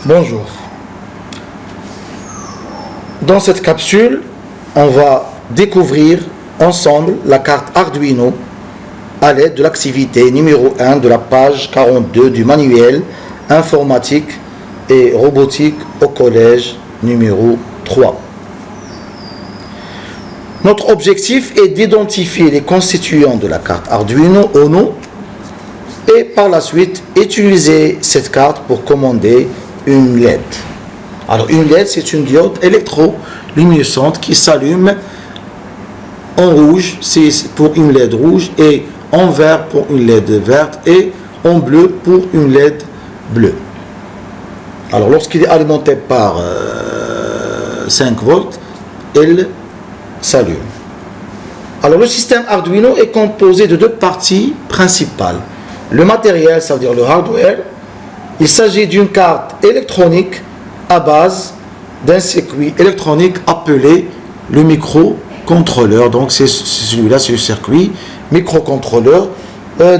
Bonjour. Dans cette capsule, on va découvrir ensemble la carte Arduino à l'aide de l'activité numéro 1 de la page 42 du manuel informatique et robotique au collège numéro 3. Notre objectif est d'identifier les constituants de la carte Arduino Uno et par la suite utiliser cette carte pour commander une LED. Alors une LED, c'est une diode électroluminescente qui s'allume en rouge, c'est pour une LED rouge, et en vert pour une LED verte, et en bleu pour une LED bleue. Alors lorsqu'il est alimenté par 5 volts, elle s'allume. Alors le système Arduino est composé de deux parties principales. Le matériel, ça veut dire le hardware. Il s'agit d'une carte électronique à base d'un circuit électronique appelé le microcontrôleur. Donc c'est celui-là, c'est le circuit microcontrôleur.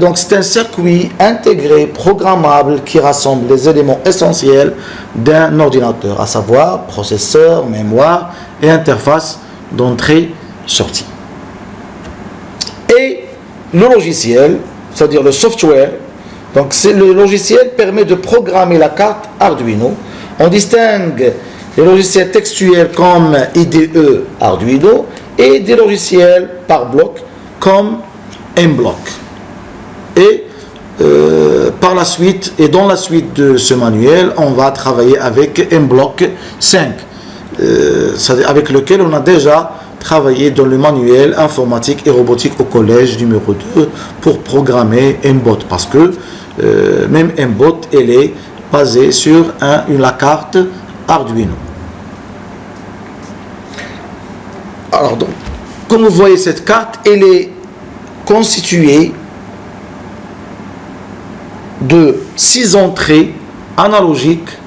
Donc c'est un circuit intégré, programmable, qui rassemble les éléments essentiels d'un ordinateur, à savoir processeur, mémoire et interface d'entrée-sortie. Et le logiciel, c'est-à-dire le software, donc le logiciel permet de programmer la carte Arduino. On distingue les logiciels textuels comme IDE Arduino et des logiciels par bloc comme M-Block. Et par la suite, et dans la suite de ce manuel, on va travailler avec M-Block 5, avec lequel on a déjà travaillé dans le manuel informatique et robotique au collège numéro 2 pour programmer M-Bot, parce que même M-Bot, elle est basée sur la carte Arduino. Alors donc, comme vous voyez, cette carte, elle est constituée de 6 entrées analogiques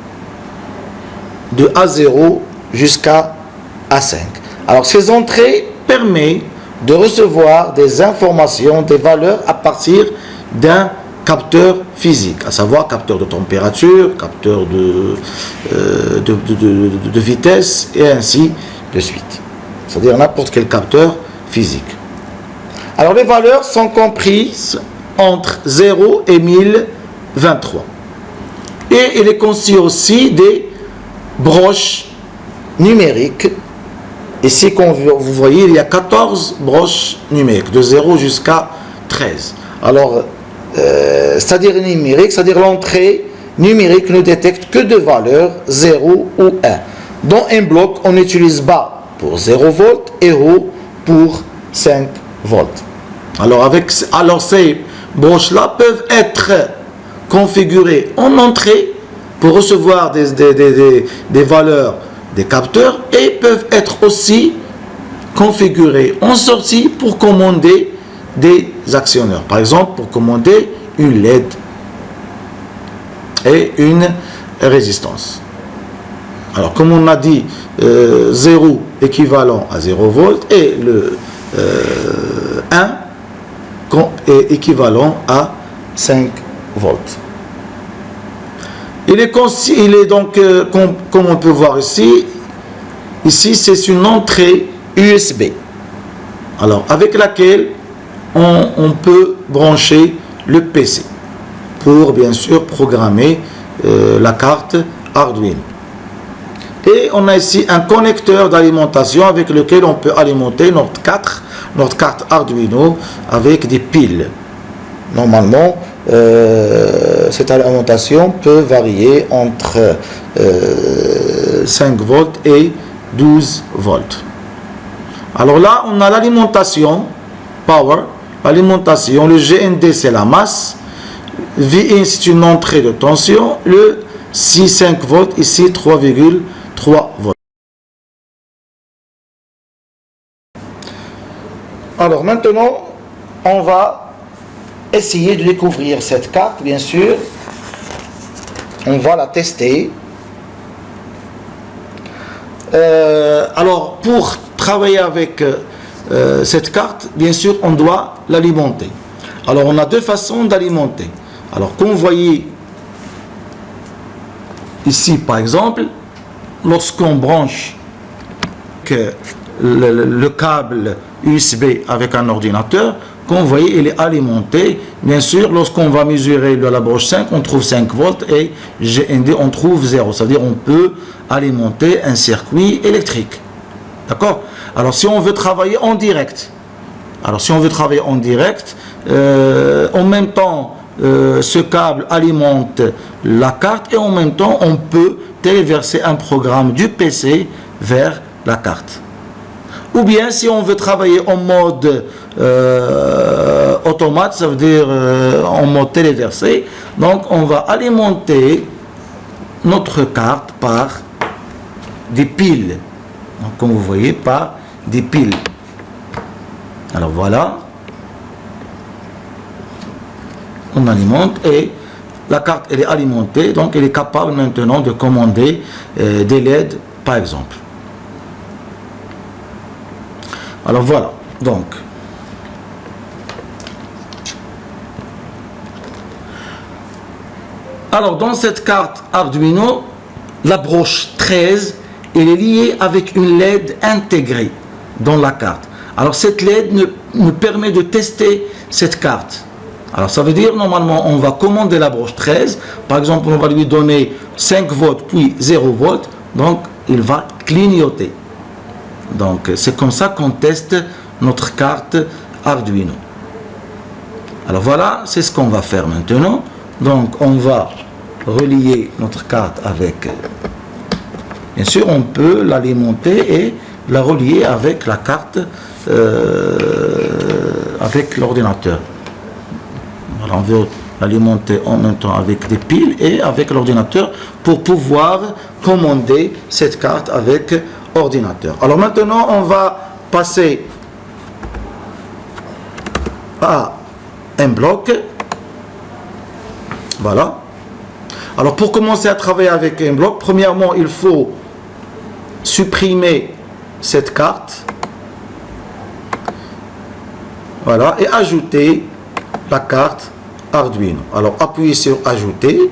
de A0 jusqu'à A5. Alors ces entrées permettent de recevoir des informations, des valeurs à partir d'un capteur physique, à savoir capteur de température, capteur de vitesse et ainsi de suite. C'est-à-dire n'importe quel capteur physique. Alors les valeurs sont comprises entre 0 et 1023. Et il est constitué aussi des broches numériques. Ici, comme vous voyez, il y a 14 broches numériques, de 0 jusqu'à 13. Alors, c'est-à-dire numérique, c'est-à-dire l'entrée numérique ne détecte que deux valeurs, 0 ou 1. Dans un bloc, on utilise bas pour 0 volts et haut pour 5 volts. Alors ces broches-là peuvent être configurées en entrée pour recevoir des valeurs des capteurs, et peuvent être aussi configurés en sortie pour commander des actionneurs. Par exemple, pour commander une LED et une résistance. Alors, comme on a dit, 0 équivalent à 0 volts et le 1 est équivalent à 5 volts. Il est donc, comme on peut voir ici c'est une entrée USB. Alors, avec laquelle on peut brancher le PC pour, bien sûr, programmer la carte Arduino. Et on a ici un connecteur d'alimentation avec lequel on peut alimenter notre carte Arduino avec des piles. Normalement, cette alimentation peut varier entre 5 volts et 12 volts. Alors là, on a l'alimentation power, l'alimentation, le GND c'est la masse, VIN c'est une entrée de tension, le 5 volts ici 3,3 volts. Alors maintenant, on va essayer de découvrir cette carte, bien sûr. On va la tester. Alors, pour travailler avec cette carte, bien sûr, on doit l'alimenter. Alors, on a deux façons d'alimenter. Alors, comme vous voyez ici par exemple, lorsqu'on branche le câble USB avec un ordinateur, comme vous voyez, il est alimenté. Bien sûr, lorsqu'on va mesurer de la broche 5, on trouve 5 volts et GND, on trouve 0. C'est-à-dire on peut alimenter un circuit électrique. D'accord? Alors, si on veut travailler en direct, en même temps, ce câble alimente la carte et en même temps, on peut téléverser un programme du PC vers la carte. Ou bien, si on veut travailler en mode automate, ça veut dire en mode téléversé, donc on va alimenter notre carte par des piles. Donc, comme vous voyez, par des piles. Alors voilà, on alimente et la carte elle est alimentée, donc elle est capable maintenant de commander des LED par exemple. Alors voilà, donc alors dans cette carte Arduino, la broche 13 elle est liée avec une LED intégrée dans la carte. Alors cette LED nous permet de tester cette carte. Alors ça veut dire normalement on va commander la broche 13, par exemple on va lui donner 5 volts puis 0 volts, donc il va clignoter. Donc c'est comme ça qu'on teste notre carte Arduino. Alors voilà, c'est ce qu'on va faire maintenant. Donc on va relier notre carte avec, bien sûr on peut l'alimenter et la relier avec la carte, avec l'ordinateur. Alors on veut l'alimenter en même temps avec des piles et avec l'ordinateur pour pouvoir commander cette carte avec ordinateur. Alors maintenant on va passer à un bloc. Voilà. Alors pour commencer à travailler avec un bloc, premièrement il faut supprimer cette carte. Voilà, et ajouter la carte Arduino. Alors appuyez sur ajouter.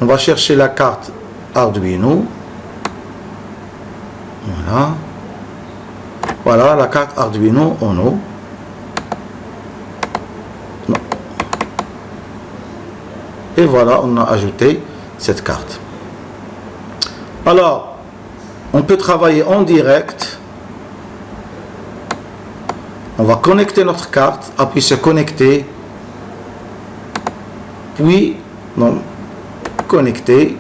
On va chercher la carte Arduino. Voilà. Voilà la carte Arduino Uno. Non. Et voilà, on a ajouté cette carte. Alors, on peut travailler en direct. On va connecter notre carte, appuyer sur connecter, puis non, connecter,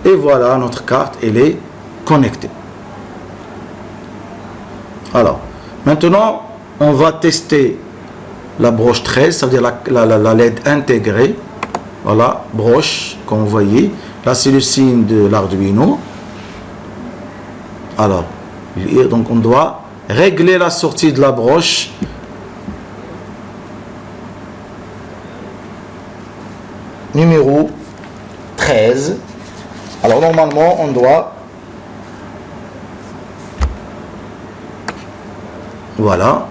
et voilà notre carte, elle est connectée. Alors, maintenant, on va tester la broche 13, c'est-à-dire la LED intégrée. Voilà, broche, comme vous voyez. Là, c'est le signe de l'Arduino. Alors, donc on doit régler la sortie de la broche. Numéro 13. Alors, normalement, on doit... Voilà.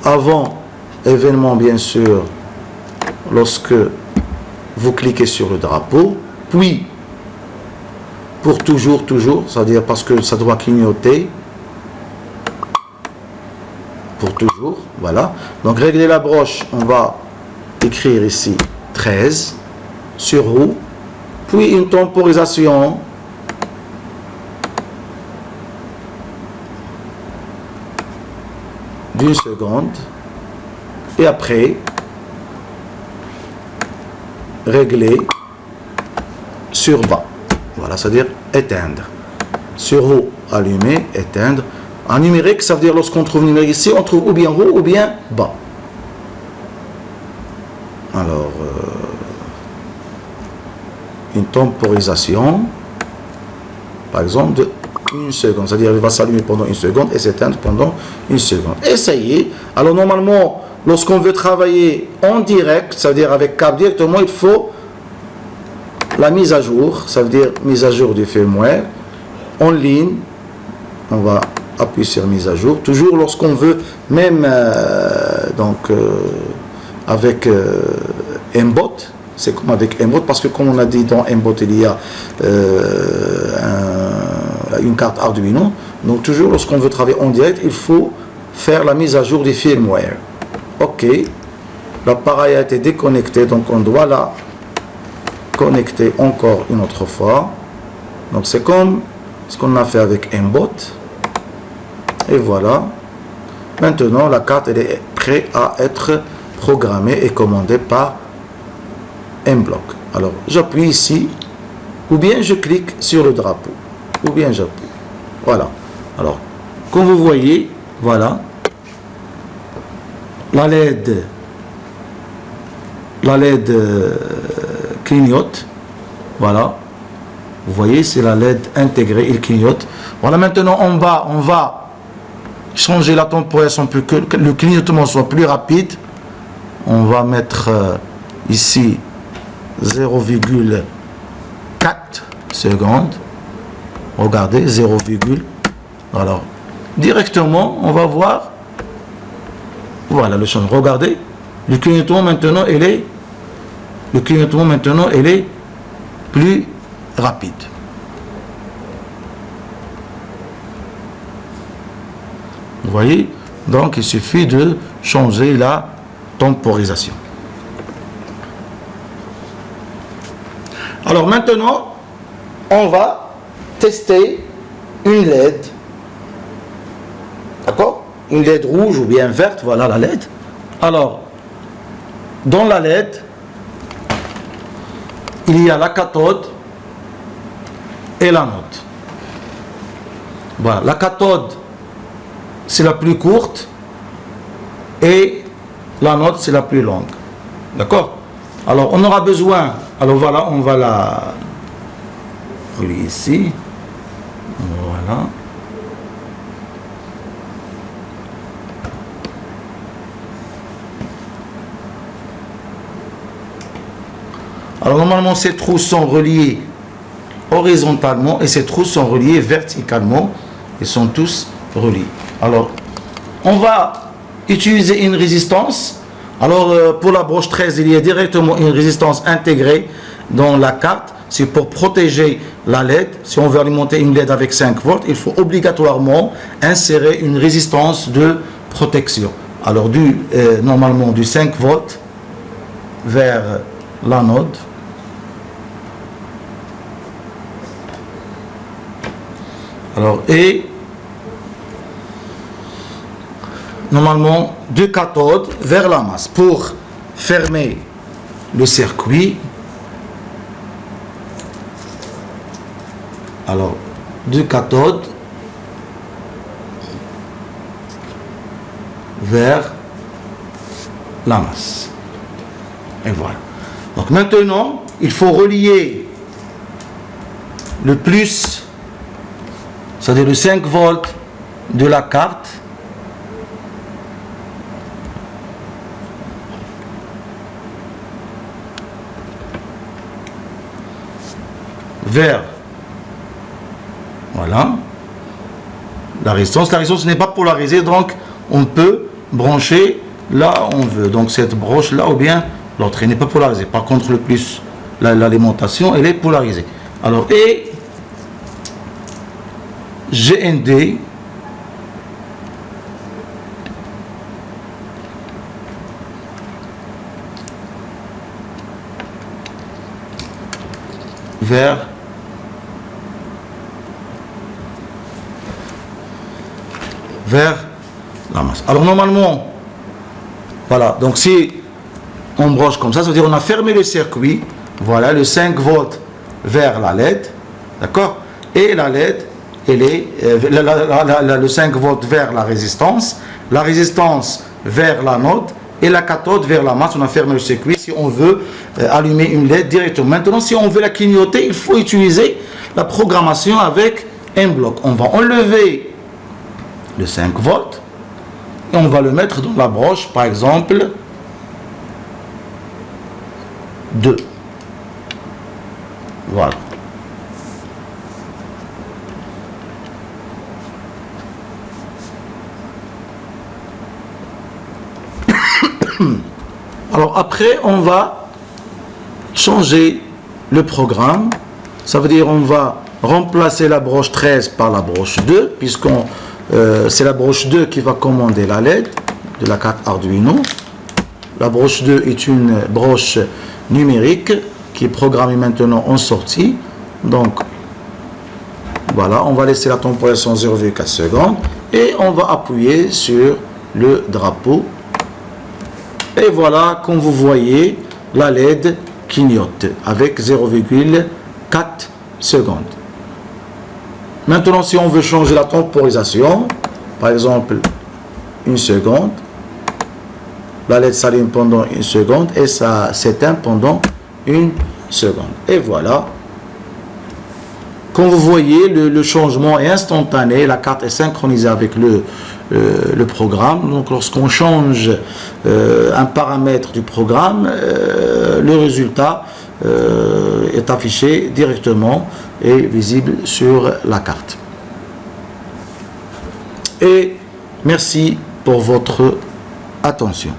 Avant événement, bien sûr, lorsque vous cliquez sur le drapeau, puis pour toujours, c'est-à-dire parce que ça doit clignoter, pour toujours, voilà. Donc régler la broche, on va écrire ici 13 sur roue, puis une temporisation d'1 seconde, et après régler sur bas. Voilà, c'est-à-dire éteindre. Sur haut, allumer, éteindre. En numérique, ça veut dire lorsqu'on trouve numérique ici, on trouve ou bien haut ou bien bas. Alors, une temporisation, par exemple, de 1 seconde. C'est-à-dire il va s'allumer pendant 1 seconde et s'éteindre pendant 1 seconde. Essayez. Alors, normalement, lorsqu'on veut travailler en direct, c'est-à-dire avec câble directement, il faut la mise à jour, ça veut dire mise à jour du firmware, en ligne. On va appuyer sur mise à jour. Toujours lorsqu'on veut, même avec un bot, c'est comme avec Mbot, parce que comme on a dit dans Mbot, il y a une carte Arduino. Donc toujours lorsqu'on veut travailler en direct, il faut faire la mise à jour du firmware. Ok, l'appareil a été déconnecté, donc on doit la connecter encore une autre fois. Donc c'est comme ce qu'on a fait avec Mbot. Et voilà. Maintenant la carte elle est prête à être programmée et commandée par Mblock. Alors j'appuie ici, ou bien je clique sur le drapeau, ou bien j'appuie. Voilà. Alors comme vous voyez, voilà, la LED clignote. Voilà, vous voyez, c'est la LED intégrée, il clignote. Voilà, maintenant on va changer la temporisation pour que le clignotement soit plus rapide. On va mettre ici 0,4 secondes. Regardez, 0, alors directement on va voir, voilà le changement. Regardez, le clignotement maintenant il est plus rapide. Vous voyez, donc il suffit de changer la temporisation. Alors maintenant on va tester une LED, d'accord, une LED rouge ou bien verte. Voilà la LED. Alors dans la LED il y a la cathode et l'anode. Voilà, la cathode c'est la plus courte et l'anode c'est la plus longue, d'accord. Alors on aura besoin, alors voilà, on va la relier ici, voilà. Alors normalement ces trous sont reliés horizontalement et ces trous sont reliés verticalement. Ils sont tous reliés. Alors on va utiliser une résistance. Alors pour la broche 13, il y a directement une résistance intégrée dans la carte. C'est pour protéger la LED. Si on veut alimenter une LED avec 5 volts, il faut obligatoirement insérer une résistance de protection. Alors normalement du 5 volts vers l'anode. Alors, et normalement deux cathodes vers la masse pour fermer le circuit. Alors, deux cathodes vers la masse. Et voilà. Donc maintenant, il faut relier le plus, c'est-à-dire le 5 volts de la carte vers, voilà, la résistance. La résistance n'est pas polarisée, donc on peut brancher là où on veut. Donc cette broche là ou bien l'autre, elle n'est pas polarisée. Par contre le plus, l'alimentation elle est polarisée. Alors et GND vers la masse. Alors normalement, voilà, donc si on broche comme ça veut dire on a fermé le circuit. Voilà, le 5 volts vers la LED, d'accord, et la LED elle est le 5 volts vers la résistance vers l'anode et la cathode vers la masse. On a fermé le circuit si on veut allumer une LED directement. Maintenant si on veut la clignoter, il faut utiliser la programmation avec un bloc. On va enlever le 5 volts et on va le mettre dans la broche, par exemple 2. Voilà. Alors après on va changer le programme. Ça veut dire on va remplacer la broche 13 par la broche 2, puisqu'on c'est la broche 2 qui va commander la LED de la carte Arduino. La broche 2 est une broche numérique qui est programmée maintenant en sortie. Donc voilà, on va laisser la temporisation 0,4 secondes et on va appuyer sur le drapeau. Et voilà, comme vous voyez, la LED clignote avec 0,4 secondes. Maintenant, si on veut changer la temporisation, par exemple 1 seconde, la LED s'allume pendant 1 seconde et ça s'éteint pendant 1 seconde. Et voilà. Comme vous voyez, le changement est instantané, la carte est synchronisée avec le programme. Donc lorsqu'on change un paramètre du programme, le résultat est affiché directement et visible sur la carte. Et merci pour votre attention.